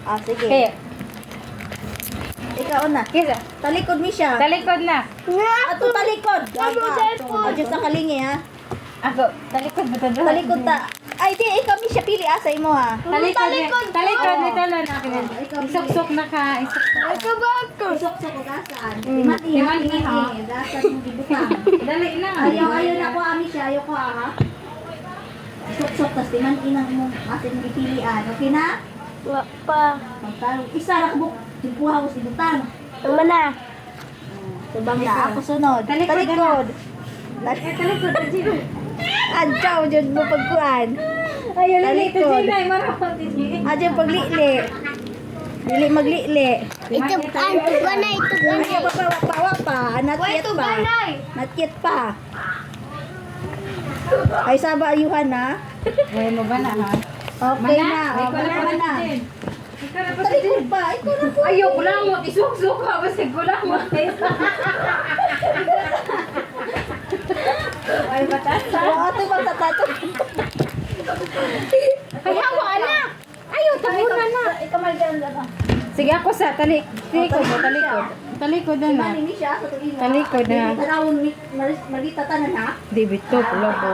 Ah, sige. Okay. Ikaw na. Kisa. Talikod mi siya. Talikod na. Ato talikod. Adyo sa kalingi ha. Ako, talikod ba ito? Talikod ta. Ay, di, ikaw mi siya pili asa imo ha. Talikod. Talikod. Oo. Ito lang na. Ikaw, Isok-sok na ka. Isok-sok. Usok sa kugasaan. Mm. Timati ha? Gasaan yung gibutang. Dali na. Ayaw na ko ami siya. Ayaw ko ha. Usok-sok. Tapos timati nang mong atin ipilian. Okay na? Wala pa. Magtalong. Isa na kabuk. Tingkuha ko si butang. Tama na. Subang na ako sunod. Talikod Talikod. Talikod. Talikod. Adyaw, dyan mo pagkuhan. Ayaw, lili. Talikod. Ito marapot. Adyaw paglili. Dili maglili. Ito, ito ba na? Ito ba na? Ay, bawa pa. Natkit pa. Natkit pa. Ay, saba ayuhan na. Ayaw mo ba na ha? Okay na. Ay, O, ko na banawan na. Ikaw na pa Talikod pa. Ikaw na po. Ayaw, kulang mo. Isuk-suk ka. Basta kulang mo. Ay, batasa. O, ito ba sa tato? Ay, hawa na. Ayaw, tabunan na. Ikaw magdaan na. Sige, ako sa talikod mo. Talikod. Talikod na na. Mani ni siya sa tuloy mo. Talikod na. Tanawon ni Marita tanan ha. David to, pula po.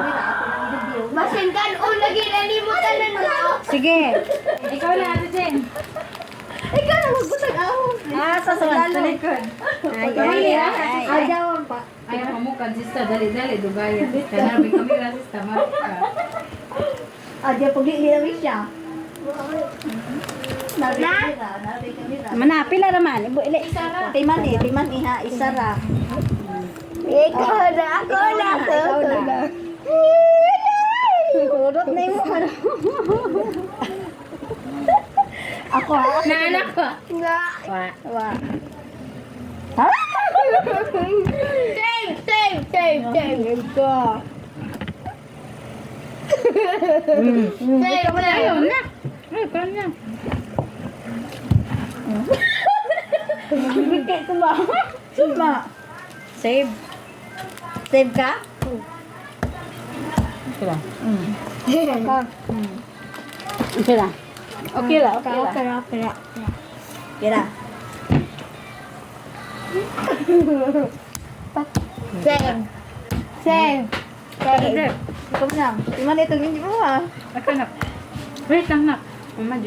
Masinggan o lagi nalimutan na na. Sige. Ikaw na, Ate Jen. Ikaw na magbutag ahon. Ah, sa Talikod. salalo. Talikod. Ay, Kamili, ha? Adyawan pa. Ay, pamukan, sista. Dali, dugaya. Sista, namin kamera, sista. Marika. Adyaw paglili na siya. Mana, pila naman. Ibu, ili. Timan ha, isara. Ikaw na, ako na. Ikaw na. Kurot na yung ano. Ako ha? Naanak ko. Nga. Wa. Ha? Same. Ito. Ayaw na. Ay, parang na. Bigay ko ba? Suma. Save. Save ka? Okay lang. Okay lang. Okay lang. Kira. Same. Ikaw na. Timan ito, hindi mo ha. Ito na. Wait lang na. Mama,